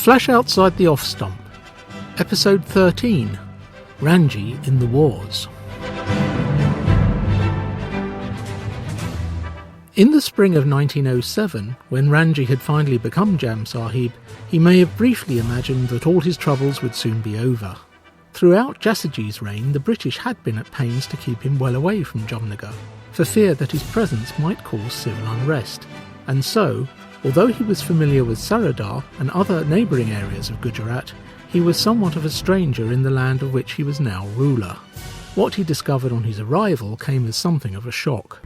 Flash outside the off-stump. Episode 13. Ranji in the Wars. In the spring of 1907, when Ranji had finally become Jam Saheb, he may have briefly imagined that all his troubles would soon be over. Throughout Jassajee's reign, the British had been at pains to keep him well away from Jamnagar, for fear that his presence might cause civil unrest. And so, although he was familiar with Saradar and other neighbouring areas of Gujarat, he was somewhat of a stranger in the land of which he was now ruler. What he discovered on his arrival came as something of a shock.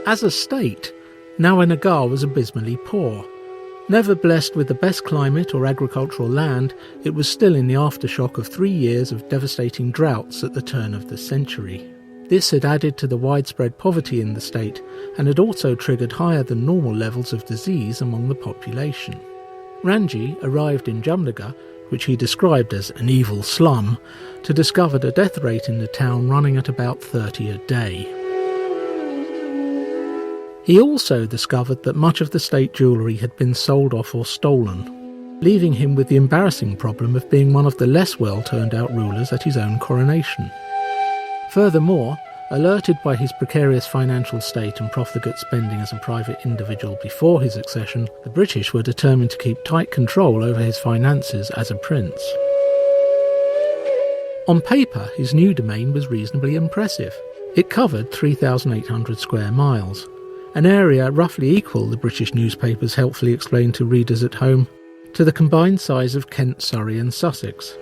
As a state, Nawanagar was abysmally poor. Never blessed with the best climate or agricultural land, it was still in the aftershock of 3 years of devastating droughts at the turn of the century. This had added to the widespread poverty in the state and had also triggered higher than normal levels of disease among the population. Ranji arrived in Jamnagar, which he described as an evil slum, to discover the death rate in the town running at about 30 a day. He also discovered that much of the state jewellery had been sold off or stolen, leaving him with the embarrassing problem of being one of the less well-turned-out rulers at his own coronation. Furthermore, alerted by his precarious financial state and profligate spending as a private individual before his accession, the British were determined to keep tight control over his finances as a prince. On paper, his new domain was reasonably impressive. It covered 3,800 square miles, an area roughly equal, the British newspapers helpfully explained to readers at home, to the combined size of Kent, Surrey and Sussex.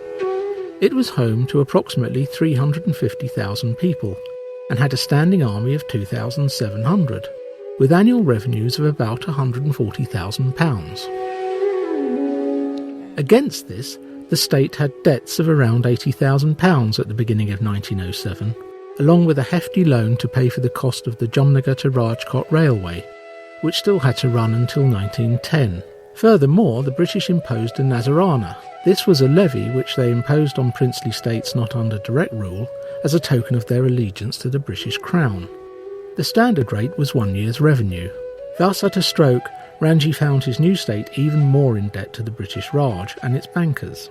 It was home to approximately 350,000 people and had a standing army of 2,700, with annual revenues of about £140,000. Against this, the state had debts of around £80,000 at the beginning of 1907, along with a hefty loan to pay for the cost of the Jamnagar to Rajkot railway, which still had to run until 1910. Furthermore, the British imposed a Nazarana. This was a levy which they imposed on princely states not under direct rule as a token of their allegiance to the British Crown. The standard rate was 1 year's revenue. Thus, at a stroke, Ranji found his new state even more in debt to the British Raj and its bankers.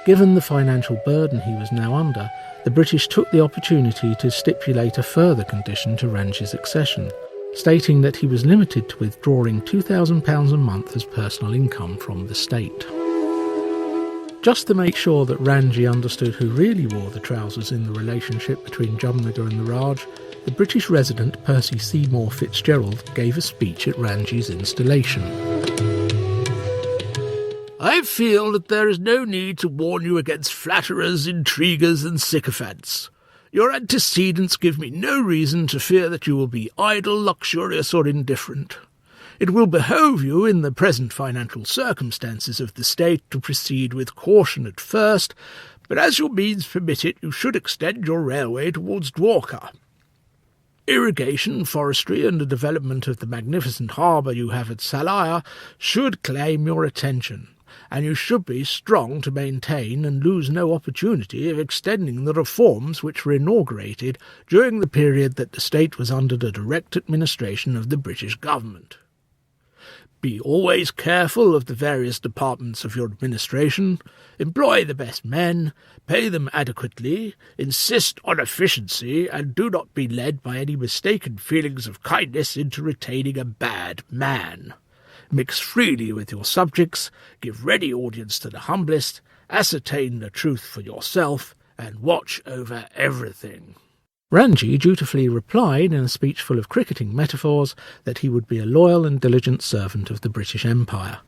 Given the financial burden he was now under, the British took the opportunity to stipulate a further condition to Ranji's accession, stating that he was limited to withdrawing £2,000 a month as personal income from the state. Just to make sure that Ranji understood who really wore the trousers in the relationship between Jamnagar and the Raj, the British resident Percy Seymour Fitzgerald gave a speech at Ranji's installation. I feel that there is no need to warn you against flatterers, intriguers and sycophants. Your antecedents give me no reason to fear that you will be idle, luxurious or indifferent. It will behove you in the present financial circumstances of the state to proceed with caution at first, but as your means permit it, you should extend your railway towards Dwarka. Irrigation, forestry and the development of the magnificent harbour you have at Salaya should claim your attention, and you should be strong to maintain and lose no opportunity of extending the reforms which were inaugurated during the period that the state was under the direct administration of the British government. Be always careful of the various departments of your administration, employ the best men, pay them adequately, insist on efficiency, and do not be led by any mistaken feelings of kindness into retaining a bad man. Mix freely with your subjects, give ready audience to the humblest, ascertain the truth for yourself, and watch over everything. Ranji dutifully replied in a speech full of cricketing metaphors that he would be a loyal and diligent servant of the British Empire.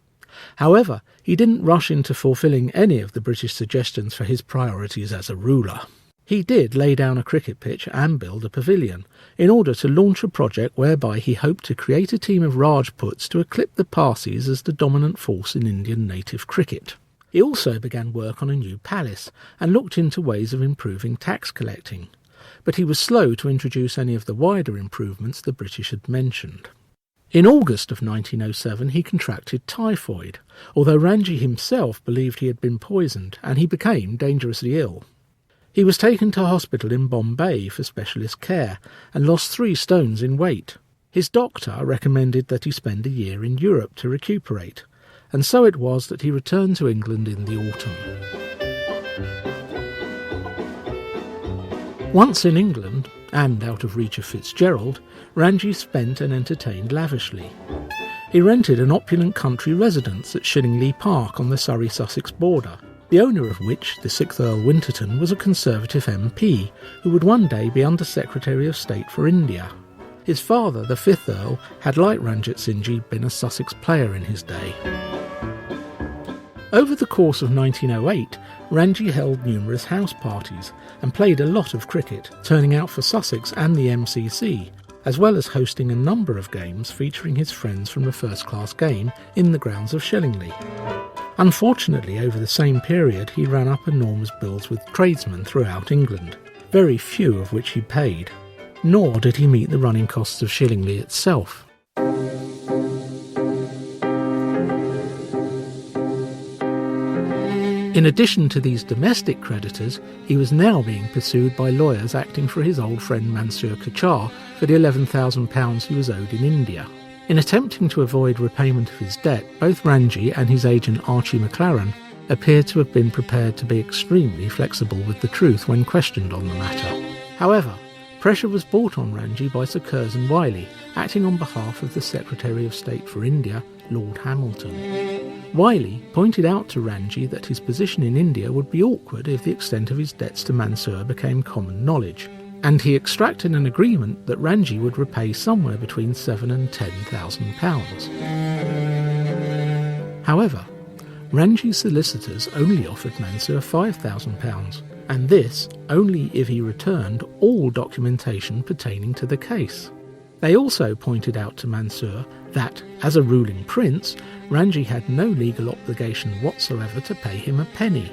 However, he didn't rush into fulfilling any of the British suggestions for his priorities as a ruler. He did lay down a cricket pitch and build a pavilion, in order to launch a project whereby he hoped to create a team of Rajputs to eclipse the Parsis as the dominant force in Indian native cricket. He also began work on a new palace, and looked into ways of improving tax collecting. But he was slow to introduce any of the wider improvements the British had mentioned. In August of 1907 he contracted typhoid, although Ranji himself believed he had been poisoned, and he became dangerously ill. He was taken to hospital in Bombay for specialist care and lost 3 stones in weight. His doctor recommended that he spend a year in Europe to recuperate, and so it was that he returned to England in the autumn. Once in England, and out of reach of Fitzgerald, Ranji spent and entertained lavishly. He rented an opulent country residence at Shillinglee Park on the Surrey-Sussex border, the owner of which, the 6th Earl Winterton, was a Conservative MP who would one day be Under Secretary of State for India. His father, the 5th Earl, had, like Ranjitsinhji, been a Sussex player in his day. Over the course of 1908, Ranji held numerous house parties and played a lot of cricket, turning out for Sussex and the MCC, as well as hosting a number of games featuring his friends from the first-class game in the grounds of Shillinglee. Unfortunately, over the same period, he ran up enormous bills with tradesmen throughout England, very few of which he paid. Nor did he meet the running costs of Shillinglee itself. In addition to these domestic creditors, he was now being pursued by lawyers acting for his old friend Mansur Kachar for the £11,000 he was owed in India. In attempting to avoid repayment of his debt, both Ranji and his agent Archie McLaren appeared to have been prepared to be extremely flexible with the truth when questioned on the matter. However, pressure was brought on Ranji by Sir Curzon Wyllie, acting on behalf of the Secretary of State for India, Lord Hamilton. Wyllie pointed out to Ranji that his position in India would be awkward if the extent of his debts to Mansur became common knowledge, and he extracted an agreement that Ranji would repay somewhere between £7,000 and £10,000. However, Ranji's solicitors only offered Mansur £5,000, and this only if he returned all documentation pertaining to the case. They also pointed out to Mansur that, as a ruling prince, Ranji had no legal obligation whatsoever to pay him a penny.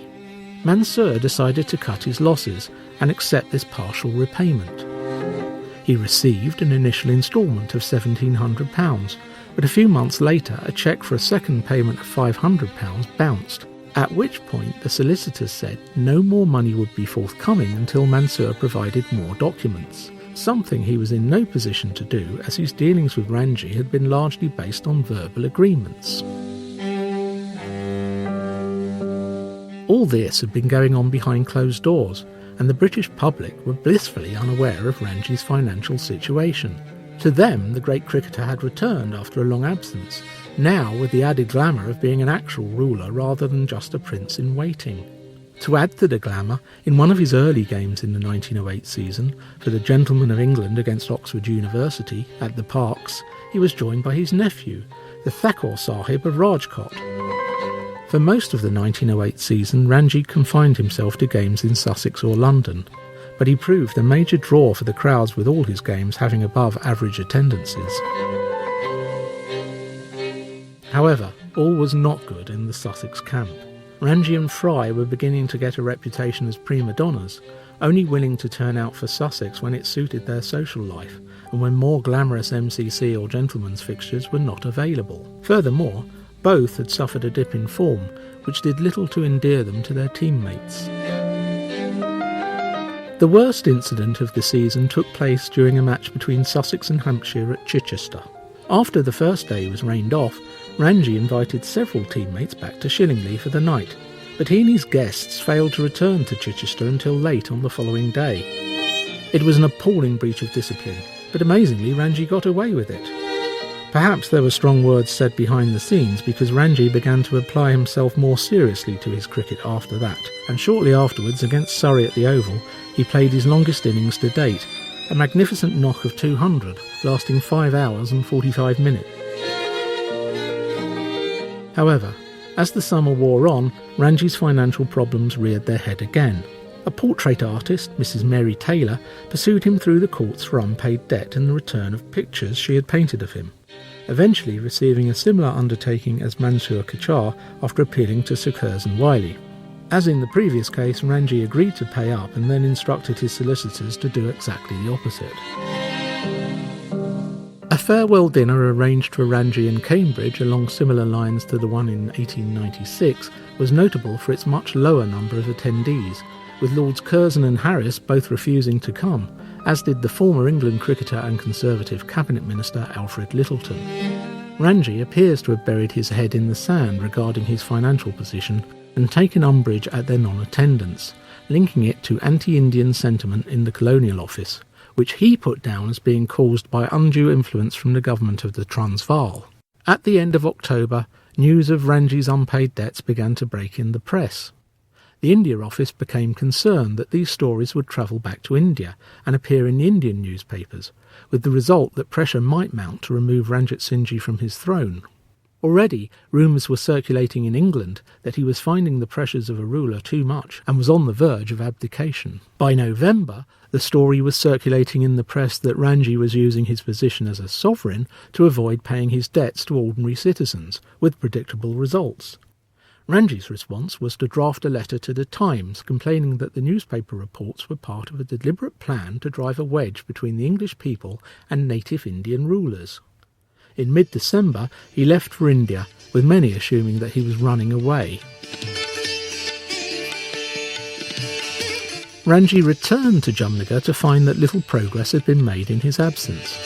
Mansur decided to cut his losses and accept this partial repayment. He received an initial instalment of £1,700, but a few months later a cheque for a second payment of £500 bounced, at which point the solicitors said no more money would be forthcoming until Mansur provided more documents, something he was in no position to do as his dealings with Ranji had been largely based on verbal agreements. All this had been going on behind closed doors, and the British public were blissfully unaware of Ranji's financial situation. To them, the great cricketer had returned after a long absence, now with the added glamour of being an actual ruler rather than just a prince in waiting. To add to the glamour, in one of his early games in the 1908 season, for the Gentlemen of England against Oxford University, at the Parks, he was joined by his nephew, the Jam Saheb of Rajkot. For most of the 1908 season, Ranji confined himself to games in Sussex or London, but he proved a major draw for the crowds with all his games having above average attendances. However, all was not good in the Sussex camp. Ranji and Fry were beginning to get a reputation as prima donnas, only willing to turn out for Sussex when it suited their social life, and when more glamorous MCC or gentlemen's fixtures were not available. Furthermore, both had suffered a dip in form, which did little to endear them to their teammates. The worst incident of the season took place during a match between Sussex and Hampshire at Chichester. After the first day was rained off, Ranji invited several teammates back to Shillinglee for the night, but he and his guests failed to return to Chichester until late on the following day. It was an appalling breach of discipline, but amazingly Ranji got away with it. Perhaps there were strong words said behind the scenes because Ranji began to apply himself more seriously to his cricket after that, and shortly afterwards against Surrey at the Oval he played his longest innings to date, a magnificent knock of 200, lasting 5 hours and 45 minutes. However, as the summer wore on, Ranji's financial problems reared their head again. A portrait artist, Mrs. Mary Taylor, pursued him through the courts for unpaid debt and the return of pictures she had painted of him, eventually receiving a similar undertaking as Mansur Kachar after appealing to Sir Curzon Wyllie. As in the previous case, Ranji agreed to pay up and then instructed his solicitors to do exactly the opposite. A farewell dinner arranged for Ranji in Cambridge along similar lines to the one in 1896 was notable for its much lower number of attendees, with Lords Curzon and Harris both refusing to come, as did the former England cricketer and Conservative Cabinet Minister Alfred Littleton. Ranji appears to have buried his head in the sand regarding his financial position and taken umbrage at their non-attendance, linking it to anti-Indian sentiment in the Colonial Office, which he put down as being caused by undue influence from the government of the Transvaal. At the end of October, news of Ranji's unpaid debts began to break in the press. The India Office became concerned that these stories would travel back to India and appear in the Indian newspapers, with the result that pressure might mount to remove Ranjitsinhji from his throne. Already, rumours were circulating in England that he was finding the pressures of a ruler too much and was on the verge of abdication. By November, the story was circulating in the press that Ranji was using his position as a sovereign to avoid paying his debts to ordinary citizens, with predictable results. Ranji's response was to draft a letter to the Times complaining that the newspaper reports were part of a deliberate plan to drive a wedge between the English people and native Indian rulers. In mid-December, he left for India, with many assuming that he was running away. Ranji returned to Jamnagar to find that little progress had been made in his absence.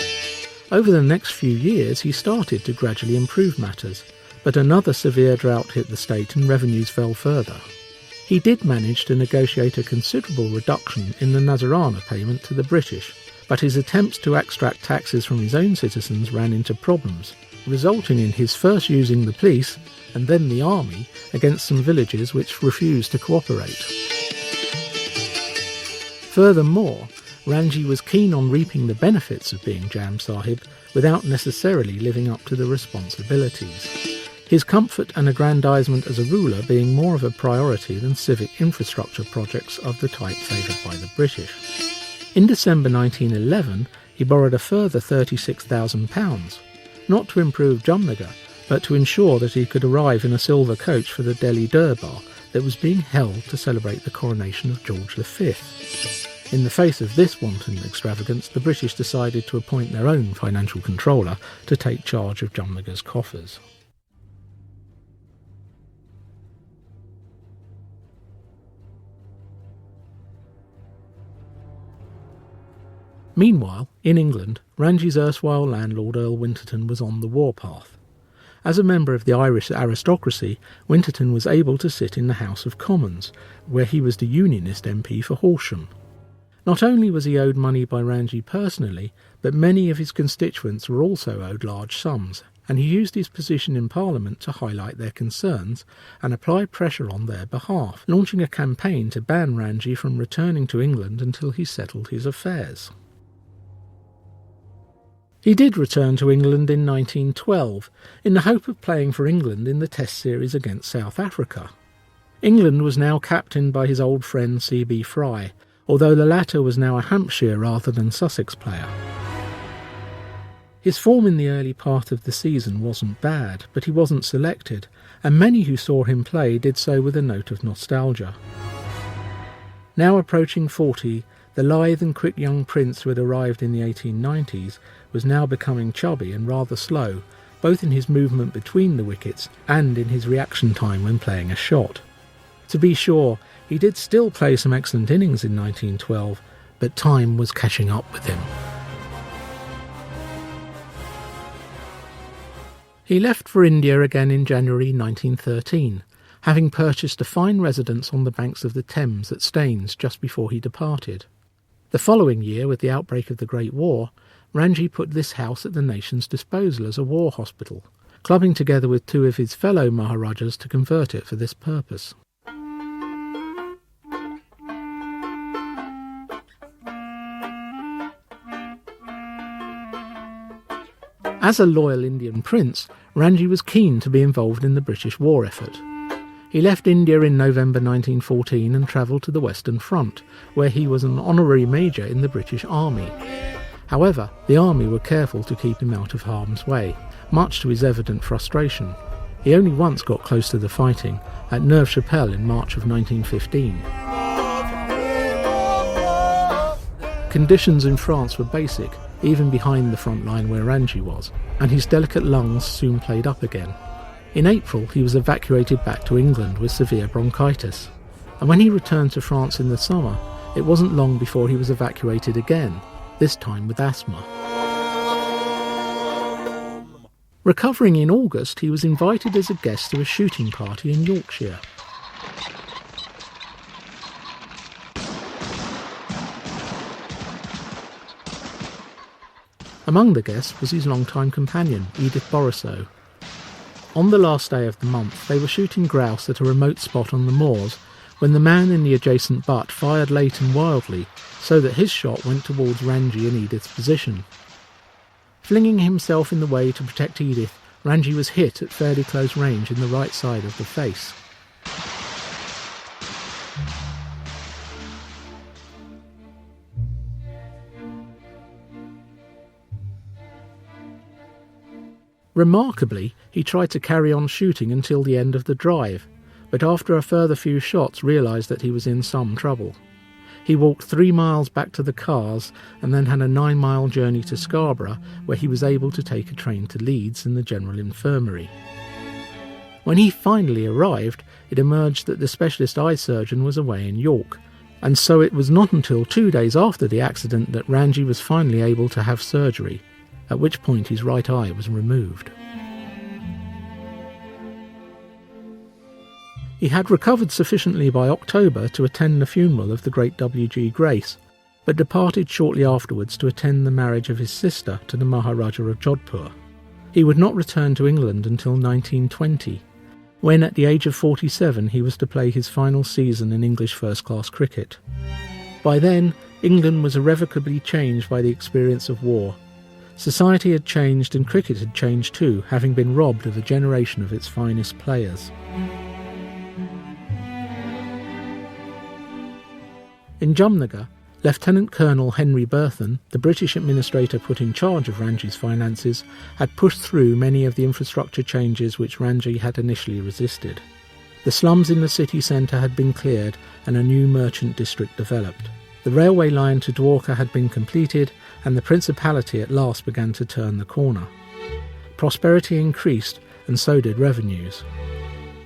Over the next few years, he started to gradually improve matters, but another severe drought hit the state and revenues fell further. He did manage to negotiate a considerable reduction in the Nazarana payment to the British, but his attempts to extract taxes from his own citizens ran into problems, resulting in his first using the police and then the army against some villages which refused to cooperate. Furthermore, Ranji was keen on reaping the benefits of being Jam Saheb without necessarily living up to the responsibilities. His comfort and aggrandisement as a ruler being more of a priority than civic infrastructure projects of the type favoured by the British. In December 1911, he borrowed a further £36,000, not to improve Jamnagar, but to ensure that he could arrive in a silver coach for the Delhi Durbar that was being held to celebrate the coronation of George V. In the face of this wanton extravagance, the British decided to appoint their own financial controller to take charge of Jamnagar's coffers. Meanwhile, in England, Ranji's erstwhile landlord Earl Winterton was on the warpath. As a member of the Irish aristocracy, Winterton was able to sit in the House of Commons, where he was the Unionist MP for Horsham. Not only was he owed money by Ranji personally, but many of his constituents were also owed large sums, and he used his position in Parliament to highlight their concerns and apply pressure on their behalf, launching a campaign to ban Ranji from returning to England until he settled his affairs. He did return to England in 1912, in the hope of playing for England in the Test series against South Africa. England was now captained by his old friend C.B. Fry, although the latter was now a Hampshire rather than Sussex player. His form in the early part of the season wasn't bad, but he wasn't selected, and many who saw him play did so with a note of nostalgia. Now approaching 40, the lithe and quick young prince who had arrived in the 1890s was now becoming chubby and rather slow, both in his movement between the wickets and in his reaction time when playing a shot. To be sure, he did still play some excellent innings in 1912, but time was catching up with him. He left for India again in January 1913, having purchased a fine residence on the banks of the Thames at Staines just before he departed. The following year, with the outbreak of the Great War, Ranji put this house at the nation's disposal as a war hospital, clubbing together with two of his fellow Maharajas to convert it for this purpose. As a loyal Indian prince, Ranji was keen to be involved in the British war effort. He left India in November 1914 and travelled to the Western Front, where he was an honorary major in the British Army. However, the army were careful to keep him out of harm's way, much to his evident frustration. He only once got close to the fighting, at Neuve-Chapelle in March of 1915. Conditions in France were basic, even behind the front line where Ranji was, and his delicate lungs soon played up again. In April, he was evacuated back to England with severe bronchitis. and when he returned to France in the summer, it wasn't long before he was evacuated again, this time with asthma. Recovering in August, he was invited as a guest to a shooting party in Yorkshire. Among the guests was his longtime companion, Edith Borissow. On the last day of the month, they were shooting grouse at a remote spot on the moors when the man in the adjacent butt fired late and wildly, so that his shot went towards Ranji and Edith's position. Flinging himself in the way to protect Edith, Ranji was hit at fairly close range in the right side of the face. Remarkably, he tried to carry on shooting until the end of the drive, but after a further few shots realised that he was in some trouble. He walked 3 miles back to the cars and then had a 9-mile journey to Scarborough, where he was able to take a train to Leeds in the General Infirmary. When he finally arrived, it emerged that the specialist eye surgeon was away in York, and so it was not until 2 days after the accident that Ranji was finally able to have surgery, at which point his right eye was removed. He had recovered sufficiently by October to attend the funeral of the great W.G. Grace, but departed shortly afterwards to attend the marriage of his sister to the Maharaja of Jodhpur. He would not return to England until 1920, when at the age of 47 he was to play his final season in English first-class cricket. By then, England was irrevocably changed by the experience of war. Society had changed and cricket had changed too, having been robbed of a generation of its finest players. In Jamnagar, Lieutenant Colonel Henry Berthon, the British administrator put in charge of Ranji's finances, had pushed through many of the infrastructure changes which Ranji had initially resisted. The slums in the city centre had been cleared and a new merchant district developed. The railway line to Dwarka had been completed and the principality at last began to turn the corner. Prosperity increased and so did revenues.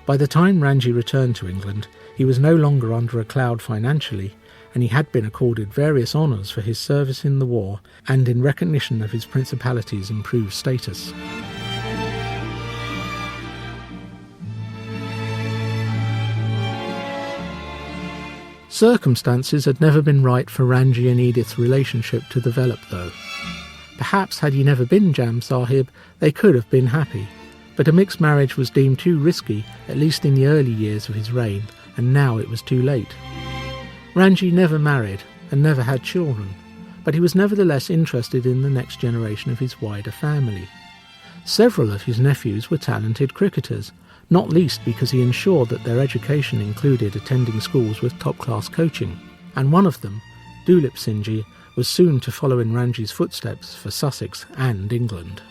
By the time Ranji returned to England, he was no longer under a cloud financially, and he had been accorded various honours for his service in the war and in recognition of his principality's improved status. Circumstances had never been right for Ranji and Edith's relationship to develop, though. Perhaps had he never been Jam Saheb, they could have been happy, but a mixed marriage was deemed too risky, at least in the early years of his reign, and now it was too late. Ranji never married and never had children, but he was nevertheless interested in the next generation of his wider family. Several of his nephews were talented cricketers, not least because he ensured that their education included attending schools with top-class coaching, and one of them, Ranjitsinhji, was soon to follow in Ranji's footsteps for Sussex and England.